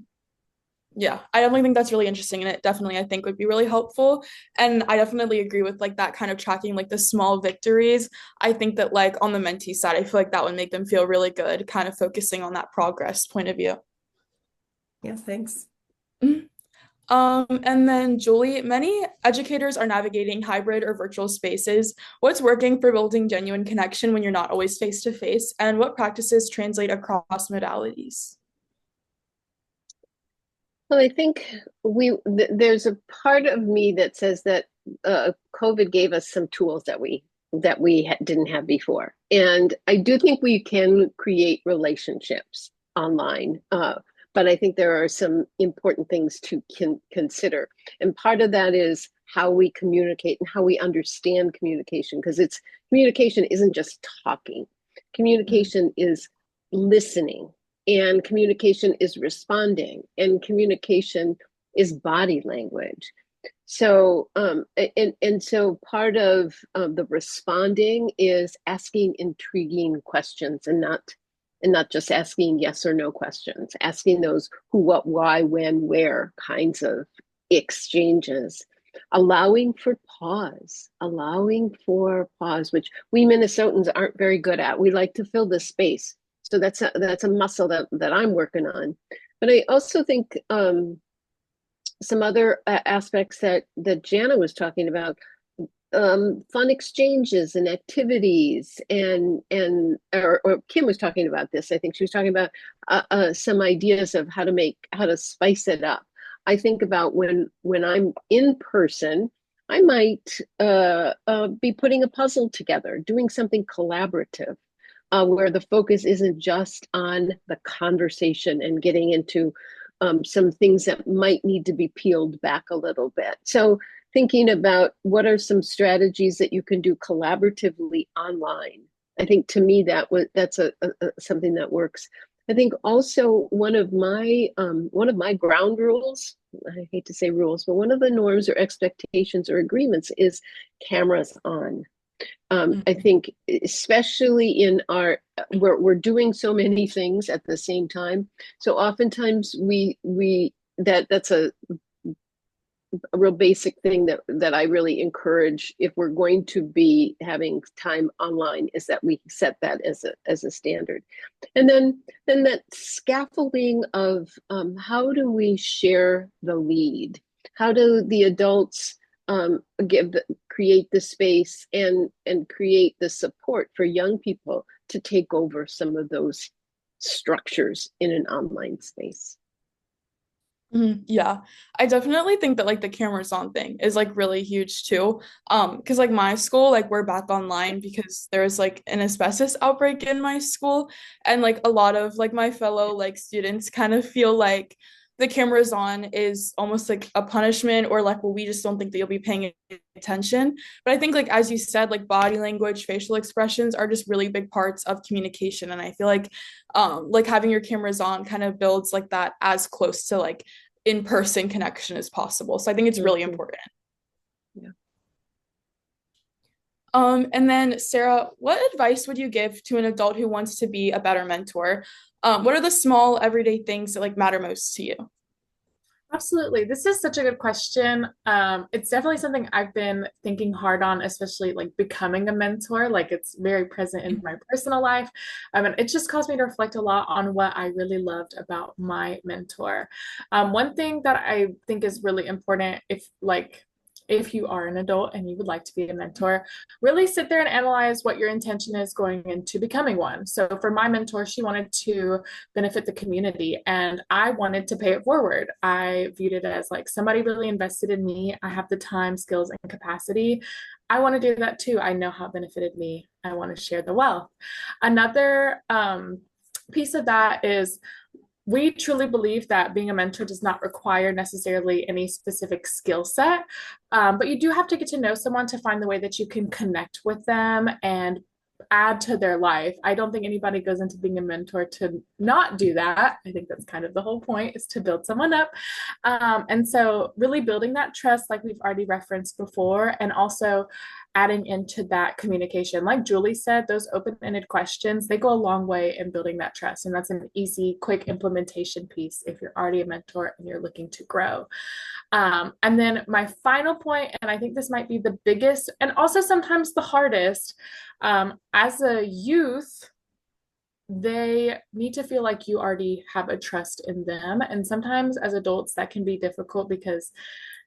Yeah, I definitely think that's really interesting, and it definitely I think would be really helpful. And I definitely agree with like that kind of tracking like the small victories. I think that like on the mentee side, I feel like that would make them feel really good, kind of focusing on that progress point of view. Yeah, thanks. Mhm. And then Julie, many educators are navigating hybrid or virtual spaces. What's working for building genuine connection when you're not always face to face, and what practices translate across modalities? Well, I think there's a part of me that says that COVID gave us some tools that we didn't have before, and I do think we can create relationships online. But I think there are some important things to consider, and part of that is how we communicate and how we understand communication, because it's communication isn't just talking. Communication is listening, and communication is responding, and communication is body language. So and so part of the responding is asking intriguing questions, and not just asking yes or no questions, asking those who, what, why, when, where kinds of exchanges, allowing for pause, which we Minnesotans aren't very good at. We like to fill the space. So that's a muscle that I'm working on. But I also think some other aspects that Jana was talking about, fun exchanges and activities, or Kim was talking about this. I think she was talking about some ideas of how to spice it up. I think about when I'm in person, I might be putting a puzzle together, doing something collaborative, where the focus isn't just on the conversation and getting into some things that might need to be peeled back a little bit. So thinking about what are some strategies that you can do collaboratively online. I think to me that's something that works. I think also one of my ground rules, I hate to say rules, but one of the norms or expectations or agreements is cameras on. I Mhm. think especially in we're doing so many things at the same time. So oftentimes that's a a real basic thing that I really encourage if we're going to be having time online is that we set that as a standard. And then that scaffolding of how do we share the lead? How do the adults create the space and create the support for young people to take over some of those structures in an online space? Yeah, I definitely think that like the cameras on thing is like really huge too. Because like my school, like we're back online because there was like an asbestos outbreak in my school, and like a lot of like my fellow like students kind of feel like the cameras on is almost like a punishment, or like, well, we just don't think that you'll be paying attention. But I think like as you said, like body language, facial expressions are just really big parts of communication, and I feel like having your cameras on kind of builds like that as close to like in-person connection as possible. So I think it's really important. Yeah. And then Sarah, what advice would you give to an adult who wants to be a better mentor? What are the small everyday things that like matter most to you? Absolutely. This is such a good question. It's definitely something I've been thinking hard on, especially like becoming a mentor. Like it's very present in my personal life. And it just caused me to reflect a lot on what I really loved about my mentor. One thing that I think is really important if you are an adult and you would like to be a mentor, really sit there and analyze what your intention is going into becoming one. So for my mentor, she wanted to benefit the community and I wanted to pay it forward. I viewed it as like somebody really invested in me. I have the time, skills, and capacity. I want to do that too. I know how it benefited me. I want to share the wealth. Another piece of that is we truly believe that being a mentor does not require necessarily any specific skill set, but you do have to get to know someone to find the way that you can connect with them and add to their life. I don't think anybody goes into being a mentor to not do that. I think that's kind of the whole point is to build someone up. And so really building that trust, like we've already referenced before, and also adding into that communication. Like Julie said, those open-ended questions, they go a long way in building that trust. And that's an easy, quick implementation piece if you're already a mentor and you're looking to grow. And then my final point, and I think this might be the biggest and also sometimes the hardest, as a youth, they need to feel like you already have a trust in them. And sometimes as adults, that can be difficult because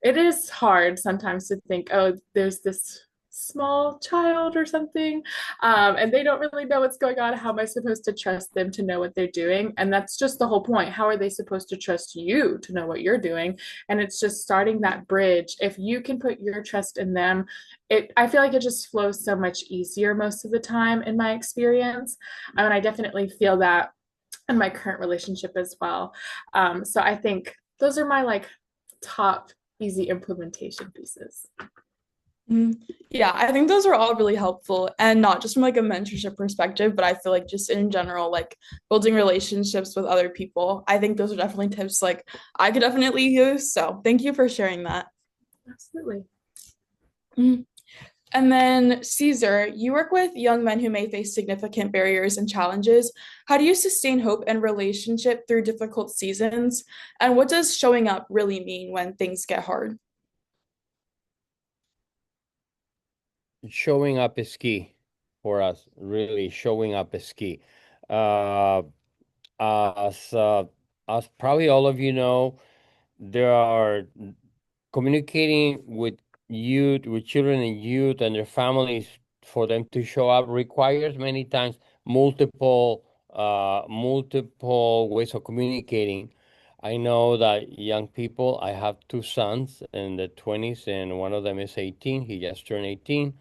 it is hard sometimes to think, oh, there's this small child or something, and they don't really know what's going on. How am I supposed to trust them to know what they're doing? And that's just the whole point. How are they supposed to trust you to know what you're doing? And it's just starting that bridge. If you can put your trust in them, I feel like it just flows so much easier most of the time in my experience. And I definitely feel that in my current relationship as well. So I think those are my like top easy implementation pieces. Yeah, I think those are all really helpful, and not just from like a mentorship perspective, but I feel like just in general, like building relationships with other people. I think those are definitely tips like I could definitely use. So thank you for sharing that. Absolutely. Mhm. And then Caesar, you work with young men who may face significant barriers and challenges. How do you sustain hope and relationship through difficult seasons? And what does showing up really mean when things get hard? Showing up is key for us. Really, showing up is key. Uh, as as probably all of you know, there are communicating with youth, with children and youth and their families for them to show up requires many times multiple ways of communicating. I know that young people, I have two sons in the 20s and one of them is 18. He just turned 18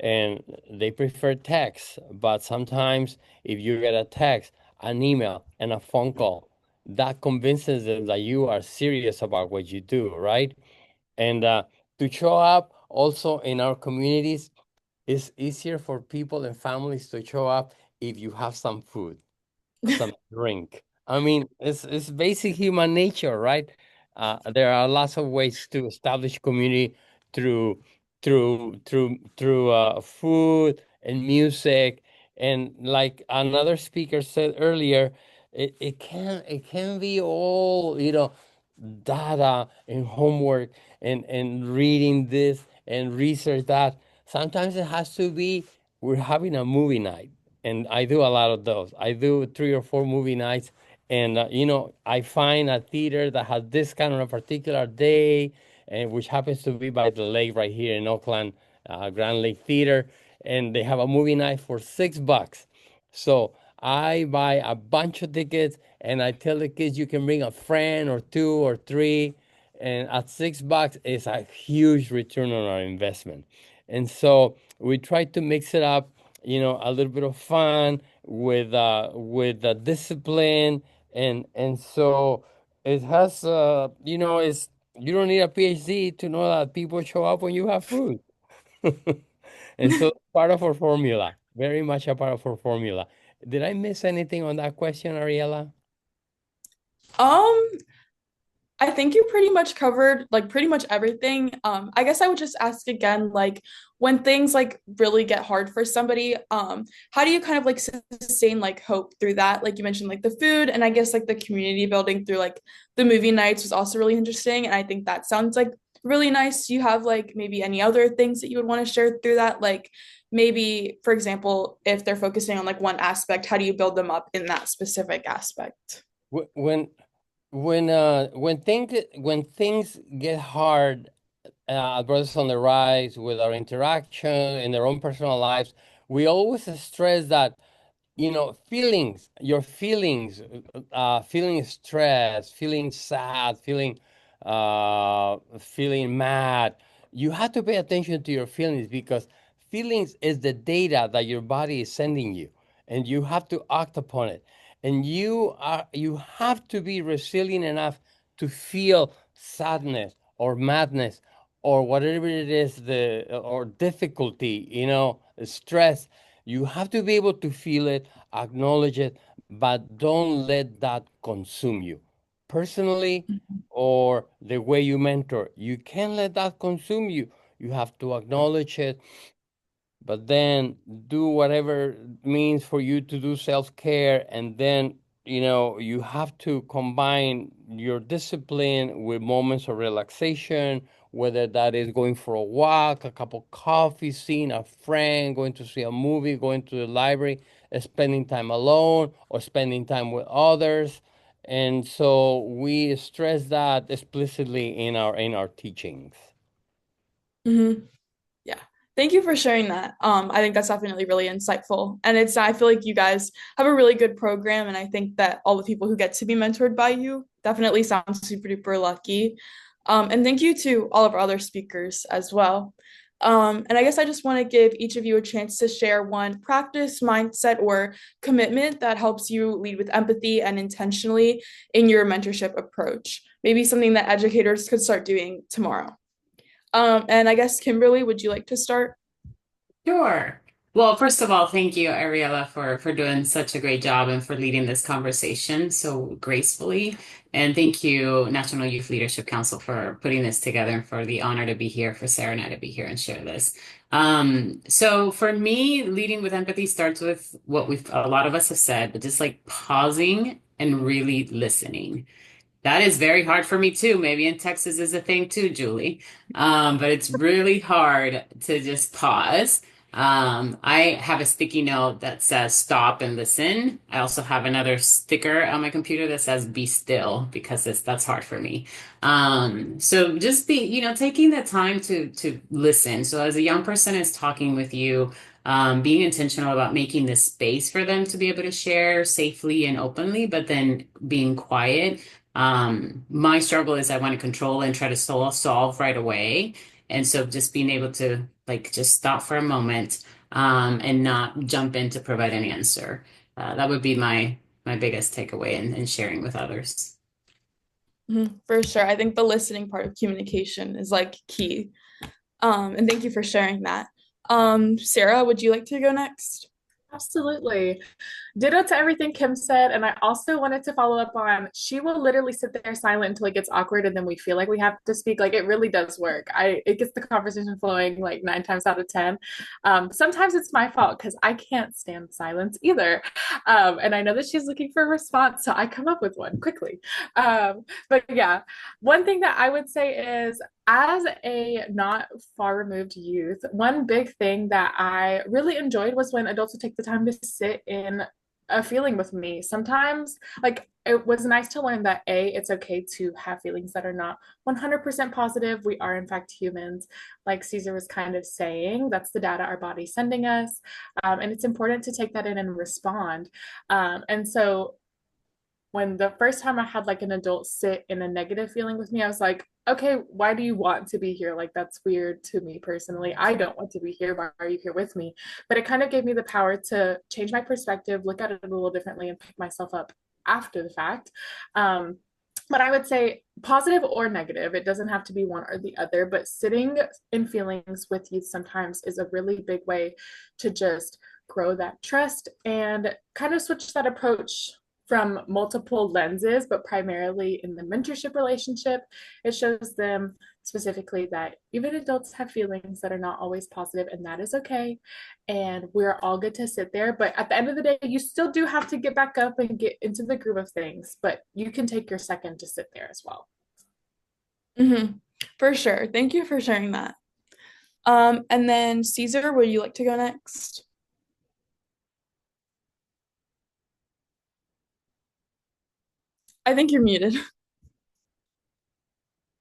and they prefer text. But sometimes if you get a text, an email, and a phone call, that convinces them that you are serious about what you do, right? And to show up also in our communities, it's easier for people and families to show up if you have some food, some drink. I mean, it's basic human nature, right? There are lots of ways to establish community through through food and music, and like another speaker said earlier, it can be all data and homework and reading this and research that. Sometimes it has to be we're having a movie night, and I do a lot of those. I do 3 or 4 movie nights, and I find a theater that has this kind of a particular day, and which happens to be by the lake right here in Oakland, Grand Lake Theater, and they have a movie night for $6. So I buy a bunch of tickets and I tell the kids you can bring a friend or 2 or 3. And at $6 is a huge return on our investment. And so we try to mix it up, a little bit of fun with the discipline. And so it has it's you don't need a PhD to know that people show up when you have food. And so part of our formula, very much a part of our formula. Did I miss anything on that question, Ariella? Um, I think you pretty much covered like pretty much everything. I guess I would just ask again, like when things like really get hard for somebody, how do you kind of like sustain like hope through that? Like you mentioned like the food and I guess like the community building through like the movie nights was also really interesting. And I think that sounds like really nice. Do you have like maybe any other things that you would want to share through that? Like maybe, for example, if they're focusing on like one aspect, how do you build them up in that specific aspect? Wh- When when things get hard, Brothers on the Rise, with our interaction in their own personal lives, we always stress that feelings, your feelings, feeling stressed, feeling sad, feeling mad. You have to pay attention to your feelings because feelings is the data that your body is sending you, and you have to act upon it. And you have to be resilient enough to feel sadness or madness or whatever it is, the or difficulty, stress. You have to be able to feel it, acknowledge it, but don't let that consume you. Personally, or the way you mentor, you can't let that consume you. You have to acknowledge it, but then do whatever means for you to do self-care. And then you have to combine your discipline with moments of relaxation, whether that is going for a walk, a cup of coffee, seeing a friend, going to see a movie, going to the library, spending time alone or spending time with others. And so we stress that explicitly in our teachings. Mhm. Yeah. Thank you for sharing that. I think that's definitely really insightful. And I feel like you guys have a really good program. And I think that all the people who get to be mentored by you definitely sound super duper lucky. And thank you to all of our other speakers as well. And I guess I just want to give each of you a chance to share one practice, mindset, or commitment that helps you lead with empathy and intentionally in your mentorship approach. Maybe something that educators could start doing tomorrow. And I guess Kimberly, would you like to start? Sure. Well, first of all, thank you, Ariella, for doing such a great job and for leading this conversation so gracefully. And thank you, National Youth Leadership Council, for putting this together and for the honor to be here, for Sarah and I to be here and share this. So for me, leading with empathy starts with what a lot of us have said, but just like pausing and really listening. That is very hard for me too. Maybe in Texas is a thing too, Julie. But it's really hard to just pause. I have a sticky note that says stop and listen. I also have another sticker on my computer that says be still because that's hard for me. So just taking the time to listen. So as a young person is talking with you, being intentional about making this space for them to be able to share safely and openly, but then being quiet. My struggle is I want to control and try to solve right away. And so just being able to like just stop for a moment, and not jump in to provide an answer. That would be my biggest takeaway in sharing with others. For sure. I think the listening part of communication is like key. And thank you for sharing that. Sarah, would you like to go next? Absolutely. Ditto to everything Kim said. And I also wanted to follow up on she will literally sit there silent until it gets awkward and then we feel like we have to speak. Like it really does work. It gets the conversation flowing like 9 times out of 10. Sometimes it's my fault because I can't stand silence either. And I know that she's looking for a response, so I come up with one quickly. But yeah, one thing that I would say is as a not far removed youth, one big thing that I really enjoyed was when adults would take the time to sit in a feeling with me. Sometimes, like, it was nice to learn that it's okay to have feelings that are not 100% positive. We are, in fact, humans. Like Caesar was kind of saying, that's the data our body's sending us. And it's important to take that in and respond. And so, when the first time I had like an adult sit in a negative feeling with me, I was like, okay, why do you want to be here? Like, that's weird to me personally. I don't want to be here. Why are you here with me? But it kind of gave me the power to change my perspective, look at it a little differently, and pick myself up after the fact. Um, but I would say positive or negative, it doesn't have to be one or the other, but sitting in feelings with youth sometimes is a really big way to just grow that trust and kind of switch that approach from multiple lenses, but primarily in the mentorship relationship. It shows them specifically that even adults have feelings that are not always positive, and that is okay. And we're all good to sit there. But at the end of the day, you still do have to get back up and get into the groove of things, but you can take your second to sit there as well. Mm-hmm. For sure. Thank you for sharing that. And then Caesar, would you like to go next? I think you're muted.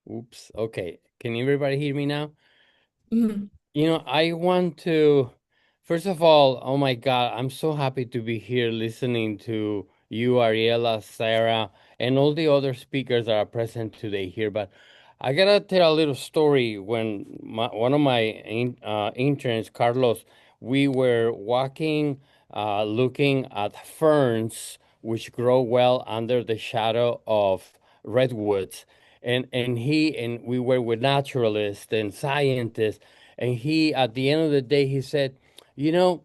Oops. Okay. Can everybody hear me now? Mm-hmm. I want to, first of all, oh my God, I'm so happy to be here listening to you, Ariela, Sarah, and all the other speakers that are present today here. But I gotta tell a little story. When one of my interns, Carlos, we were walking, looking at ferns which grow well under the shadow of redwoods. And we were with naturalists and scientists, and he, at the end of the day, he said, you know,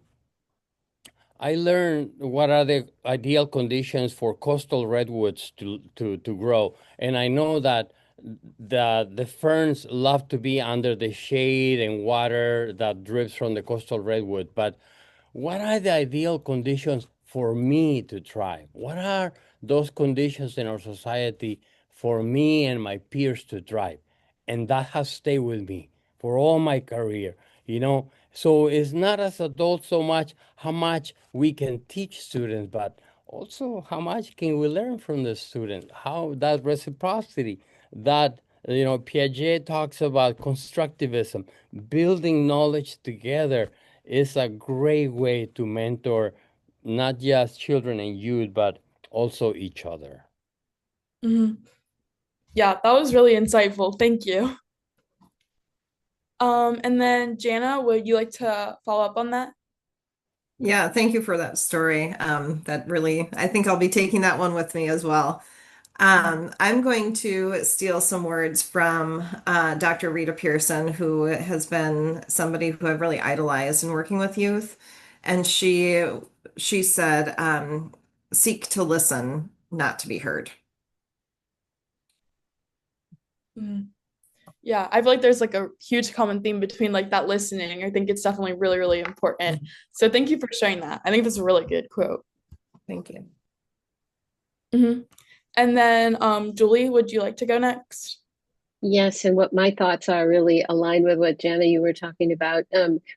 I learned what are the ideal conditions for coastal redwoods to grow. And I know that the ferns love to be under the shade and water that drips from the coastal redwood. But what are the ideal conditions for me to thrive? What are those conditions in our society for me and my peers to thrive? And that has stayed with me for all my career, you know. So it's not as adults so much how much we can teach students, but also how much can we learn from the student, how that reciprocity, that Piaget talks about constructivism, building knowledge together is a great way to mentor not just children and youth, but also each other. Mm-hmm. Yeah, that was really insightful. Thank you. And then Jana, would you like to follow up on that? Yeah, thank you for that story. That really, I think I'll be taking that one with me as well. I'm going to steal some words from Dr. Rita Pearson, who has been somebody who I've really idolized in working with youth. And she said, seek to listen, not to be heard. Mhm. Yeah, I feel like there's like a huge common theme between like that listening. I think it's definitely really, really important. So thank you for sharing that. I think that's a really good quote. Thank you. Hmm. And then, Julie, would you like to go next? Yes, and what my thoughts are really aligned with what Jana you were talking about.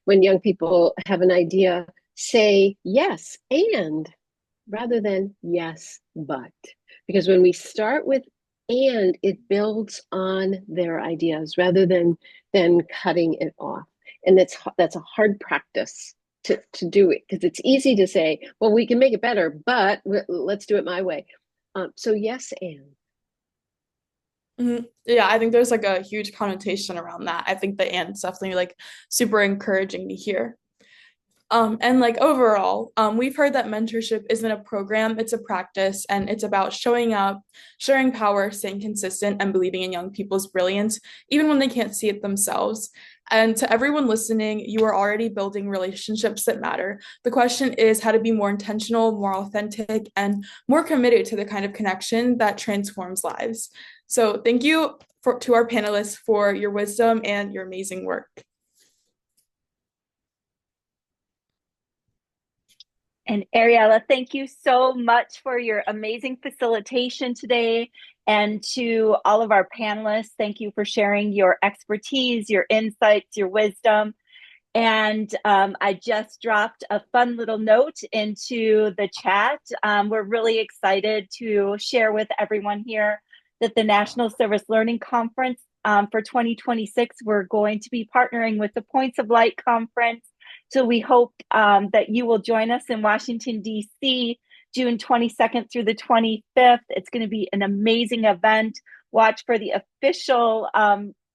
When young people have an idea, say yes and rather than yes but, because when we start with and, it builds on their ideas rather than cutting it off, and that's a hard practice to do it, because it's easy to say, well, we can make it better, but let's do it my way. So yes and. Mhm. Yeah, I think there's like a huge connotation around that. I think the and's definitely like super encouraging to hear. And like overall, we've heard that mentorship isn't a program, it's a practice, and it's about showing up, sharing power, staying consistent, and believing in young people's brilliance, even when they can't see it themselves. And to everyone listening, you are already building relationships that matter. The question is how to be more intentional, more authentic, and more committed to the kind of connection that transforms lives. So thank you to our panelists for your wisdom and your amazing work. And Ariella, thank you so much for your amazing facilitation today. And to all of our panelists, thank you for sharing your expertise, your insights, your wisdom. And I just dropped a fun little note into the chat. We're really excited to share with everyone here that the National Service Learning Conference for 2026, we're going to be partnering with the Points of Light Conference. So we hope that you will join us in Washington, D.C., June 22nd through the 25th. It's going to be an amazing event. Watch for the official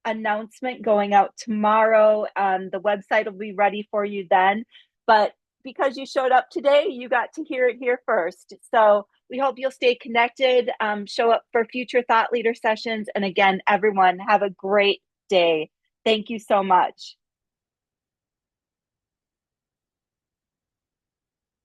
announcement going out tomorrow. The website will be ready for you then. But because you showed up today, you got to hear it here first. So we hope you'll stay connected, show up for future thought leader sessions. And again, everyone, have a great day. Thank you so much.